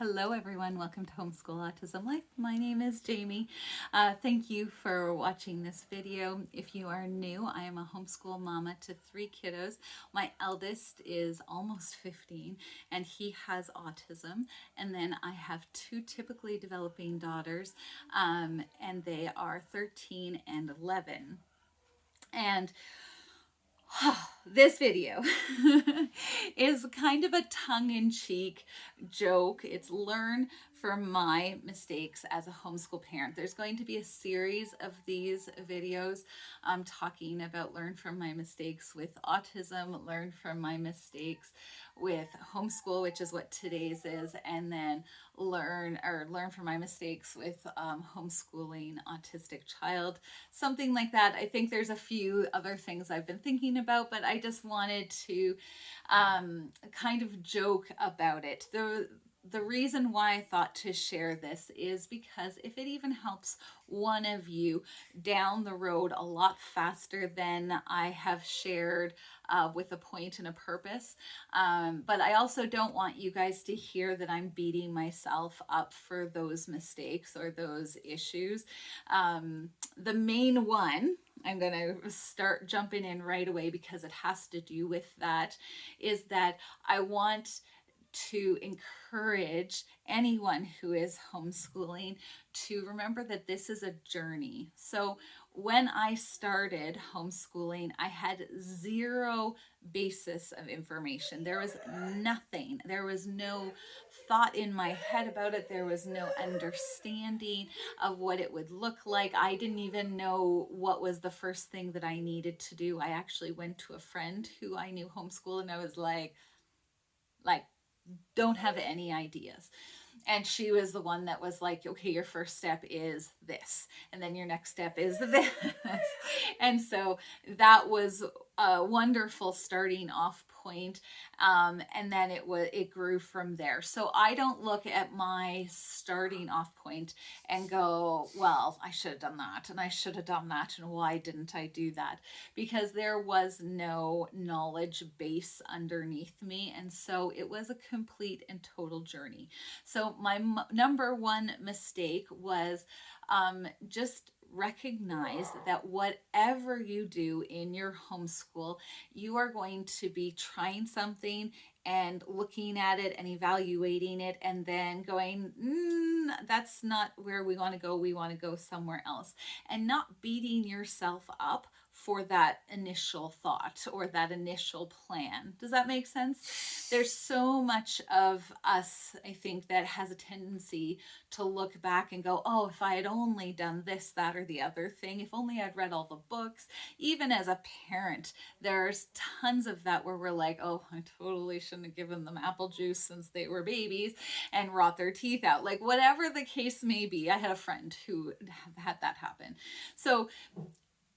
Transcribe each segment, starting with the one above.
Hello everyone, welcome to Homeschool Autism Life. My name is Jamie. Thank you for watching this video. If you are new, I am a homeschool mama to 3 kiddos. My eldest is almost 15 and he has autism. And then I have 2 typically developing daughters and they are 13 and 11. And this video is kind of a tongue-in-cheek joke. It's learn from my mistakes as a homeschool parent. There's going to be a series of these videos talking about learn from my mistakes with autism, learn from my mistakes with homeschool, which is what today's is, and then learn from my mistakes with homeschooling autistic child, something like that. I think there's a few other things I've been thinking about, but I just wanted to kind of joke about it. The reason why I thought to share this is because if it even helps one of you down the road a lot faster than I have shared with a point and a purpose. But I also don't want you guys to hear that I'm beating myself up for those mistakes or those issues. The main one, I'm going to start jumping in right away because it has to do with that, is that I want to encourage anyone who is homeschooling to remember that this is a journey. So when I started homeschooling, I had zero basis of information. There was nothing. There was no thought in my head about it. There was no understanding of what it would look like. I didn't even know what was the first thing that I needed to do. I actually went to a friend who I knew homeschool and I was like, don't have any ideas. And she was the one that was like, okay, your first step is this. And then your next step is this. And so that was a wonderful starting off point. And then it grew from there. So I don't look at my starting off point and go, well, I should have done that and I should have done that. And why didn't I do that? Because there was no knowledge base underneath me. And so it was a complete and total journey. So my number one mistake was just recognize that whatever you do in your homeschool, you are going to be trying something and looking at it and evaluating it and then going, that's not where we want to go. We want to go somewhere else, and not beating yourself up for that initial thought or that initial plan. Does that make sense? There's so much of us, I think, that has a tendency to look back and go, oh, if I had only done this, that, or the other thing, if only I'd read all the books. Even as a parent, there's tons of that where we're like, oh, I totally shouldn't have given them apple juice since they were babies and rot their teeth out. Like whatever the case may be. I had a friend who had that happen. So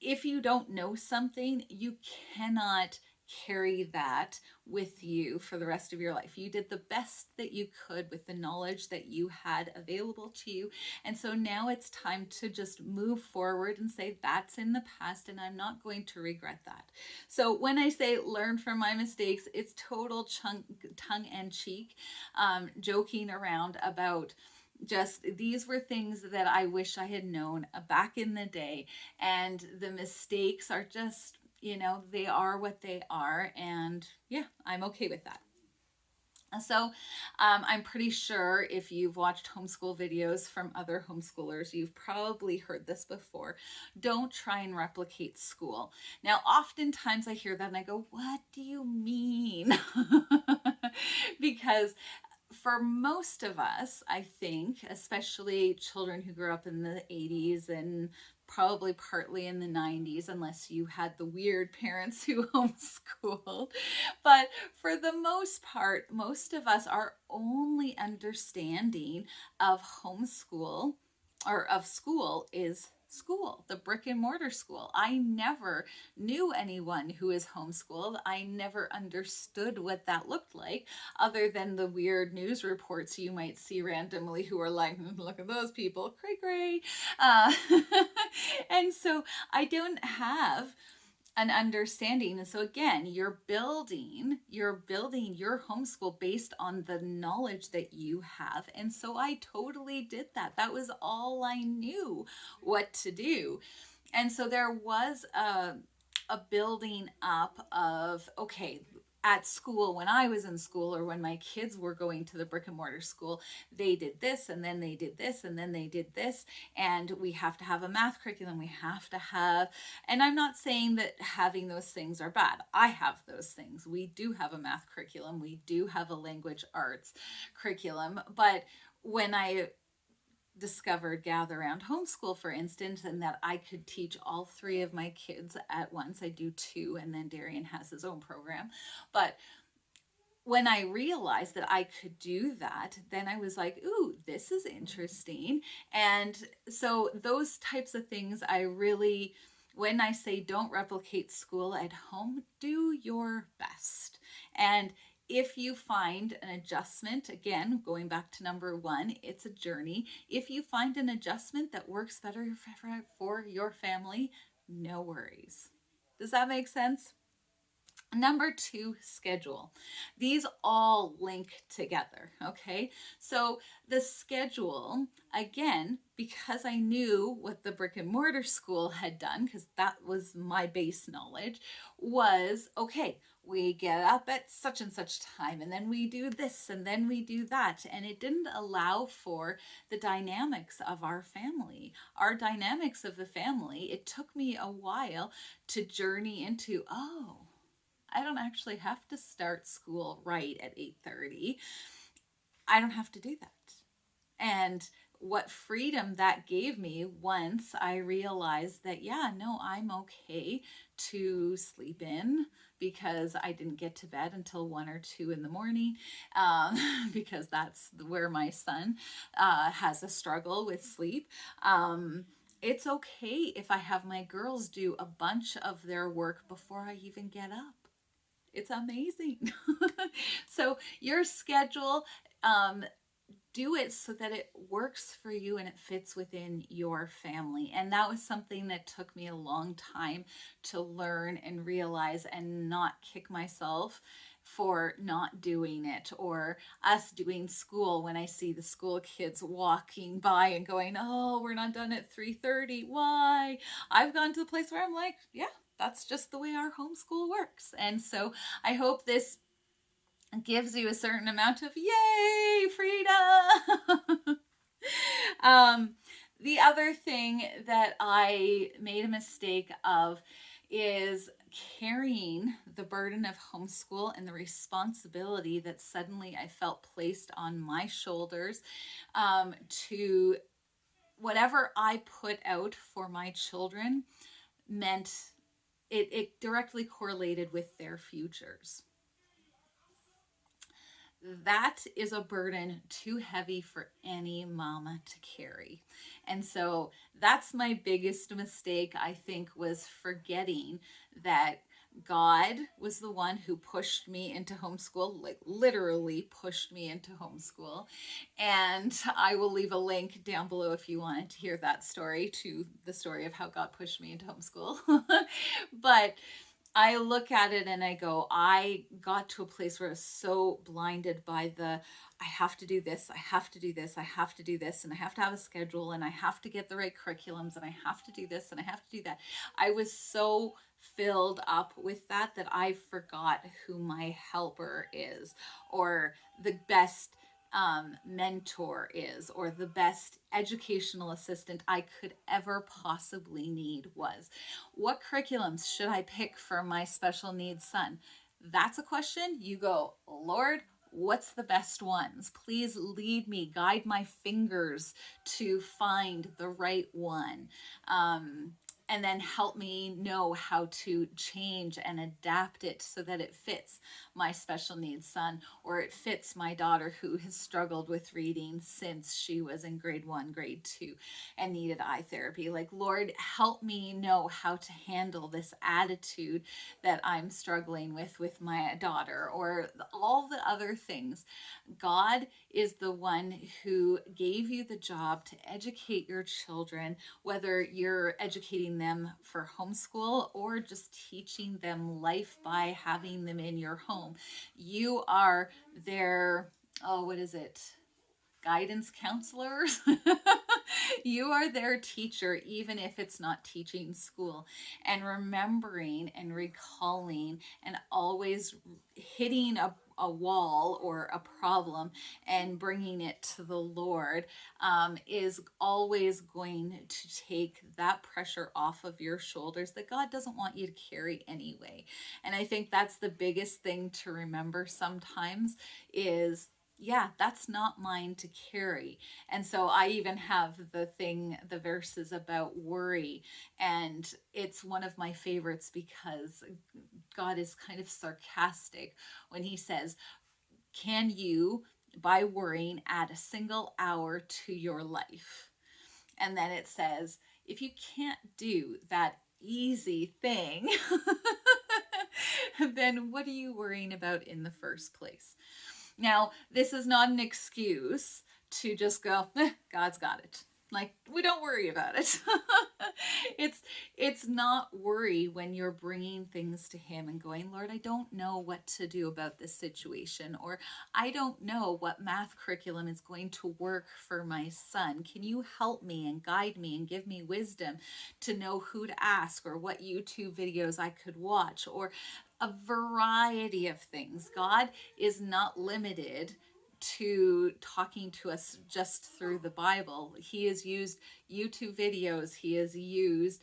if you don't know something, you cannot carry that with you for the rest of your life. You did the best that you could with the knowledge that you had available to you. And so now it's time to just move forward and say, that's in the past and I'm not going to regret that. So when I say learn from my mistakes, it's total tongue and cheek, joking around about just these were things that I wish I had known back in the day. And the mistakes are just, they are what they are. And yeah, I'm okay with that. So I'm pretty sure if you've watched homeschool videos from other homeschoolers, you've probably heard this before. Don't try and replicate school. Now, oftentimes I hear that and I go, what do you mean? Because for most of us, I think, especially children who grew up in the 80s and probably partly in the 90s, unless you had the weird parents who homeschooled. But for the most part, most of us, our only understanding of homeschool or of school is school, the brick and mortar school. I never knew anyone who is homeschooled. I never understood what that looked like, other than the weird news reports you might see randomly who are like, look at those people, cray cray. And so I don't have an understanding. And so again, you're building your homeschool based on the knowledge that you have. And so I totally did that. That was all I knew what to do. And so there was a building up of, okay, at school, when I was in school, or when my kids were going to the brick and mortar school, they did this, and then they did this, and then they did this, and we have to have a math curriculum. We have to have, and I'm not saying that having those things are bad. I have those things. We do have a math curriculum. We do have a language arts curriculum. But when I discovered Gather Round Homeschool, for instance, and that I could teach all three of my kids at once. I do two, and then Darian has his own program. But when I realized that I could do that, then I was like, ooh, this is interesting. And so those types of things, I really, when I say don't replicate school at home, do your best. And if you find an adjustment, again, going back to number one, it's a journey. If you find an adjustment that works better for your family, no worries. Does that make sense? Number two, schedule. These all link together, okay? So the schedule, again, because I knew what the brick and mortar school had done, because that was my base knowledge, was okay, we get up at such and such time, and then we do this, and then we do that. And it didn't allow for the dynamics of our family. Our dynamics of the family, it took me a while to journey into, oh, I don't actually have to start school right at 8:30. I don't have to do that. And what freedom that gave me once I realized that, yeah, no, I'm okay to sleep in because I didn't get to bed until 1 or 2 in the morning, because that's where my son has a struggle with sleep. It's okay if I have my girls do a bunch of their work before I even get up. It's amazing. So your schedule, um, do it so that it works for you and it fits within your family. And that was something that took me a long time to learn and realize, and not kick myself for not doing it, or us doing school when I see the school kids walking by and going, oh, we're not done at 3:30. Why? I've gone to the place where I'm like, yeah, that's just the way our homeschool works. And so I hope this gives you a certain amount of yay, freedom. um, the other thing that I made a mistake of is carrying the burden of homeschool and the responsibility that suddenly I felt placed on my shoulders, to whatever I put out for my children meant it directly correlated with their futures. That is a burden too heavy for any mama to carry. And so that's my biggest mistake, I think, was forgetting that God was the one who pushed me into homeschool, like literally pushed me into homeschool. And I will leave a link down below if you wanted to hear that story, to the story of how God pushed me into homeschool. But I look at it and I go, I got to a place where I was so blinded by the, I have to do this, I have to do this, I have to do this, and I have to have a schedule, and I have to get the right curriculums, and I have to do this, and I have to do that. I was so filled up with that I forgot who my helper is, or the best mentor is, or the best educational assistant I could ever possibly need was. What curriculums should I pick for my special needs son? That's a question you go, Lord, what's the best ones? Please lead me, guide my fingers to find the right one. And then help me know how to change and adapt it so that it fits my special needs son, or it fits my daughter who has struggled with reading since she was in grade 1, grade 2, and needed eye therapy. Like, Lord, help me know how to handle this attitude that I'm struggling with my daughter, or all the other things. God is the one who gave you the job to educate your children, whether you're educating them for homeschool or just teaching them life by having them in your home. You are their, oh, what is it? Guidance counselors. You are their teacher, even if it's not teaching school. And remembering and recalling and always hitting a wall or a problem and bringing it to the Lord is always going to take that pressure off of your shoulders that God doesn't want you to carry anyway. And I think that's the biggest thing to remember sometimes is, yeah, that's not mine to carry. And so I even have the verses about worry, and it's one of my favorites because God is kind of sarcastic when he says, can you, by worrying, add a single hour to your life? And then it says, if you can't do that easy thing, then what are you worrying about in the first place? Now, this is not an excuse to just go, God's got it. Like, we don't worry about it. It's not worry when you're bringing things to him and going, Lord, I don't know what to do about this situation, or I don't know what math curriculum is going to work for my son. Can you help me and guide me and give me wisdom to know who to ask, or what YouTube videos I could watch, or a variety of things. God is not limited to talking to us just through the Bible. He has used YouTube videos. He has used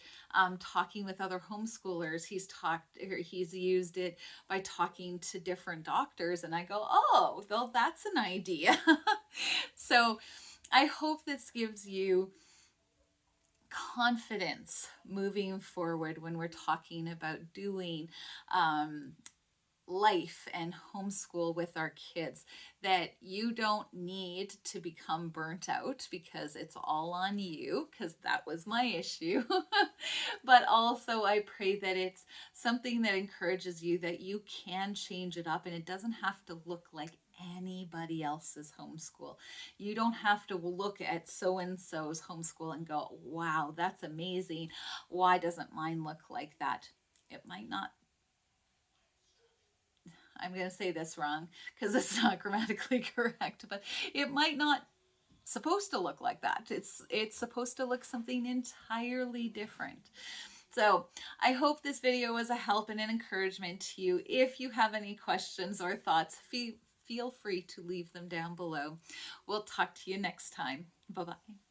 talking with other homeschoolers. He's used it by talking to different doctors. And I go, oh, well, that's an idea. So I hope this gives you confidence moving forward when we're talking about doing life and homeschool with our kids, that you don't need to become burnt out because it's all on you, because that was my issue. But also I pray that it's something that encourages you, that you can change it up and it doesn't have to look like anybody else's homeschool. You don't have to look at so-and-so's homeschool and go, wow, that's amazing. Why doesn't mine look like that? It might not. I'm going to say this wrong because it's not grammatically correct, but it might not supposed to look like that. It's supposed to look something entirely different. So I hope this video was a help and an encouragement to you. If you have any questions or thoughts, feel free to leave them down below. We'll talk to you next time. Bye-bye.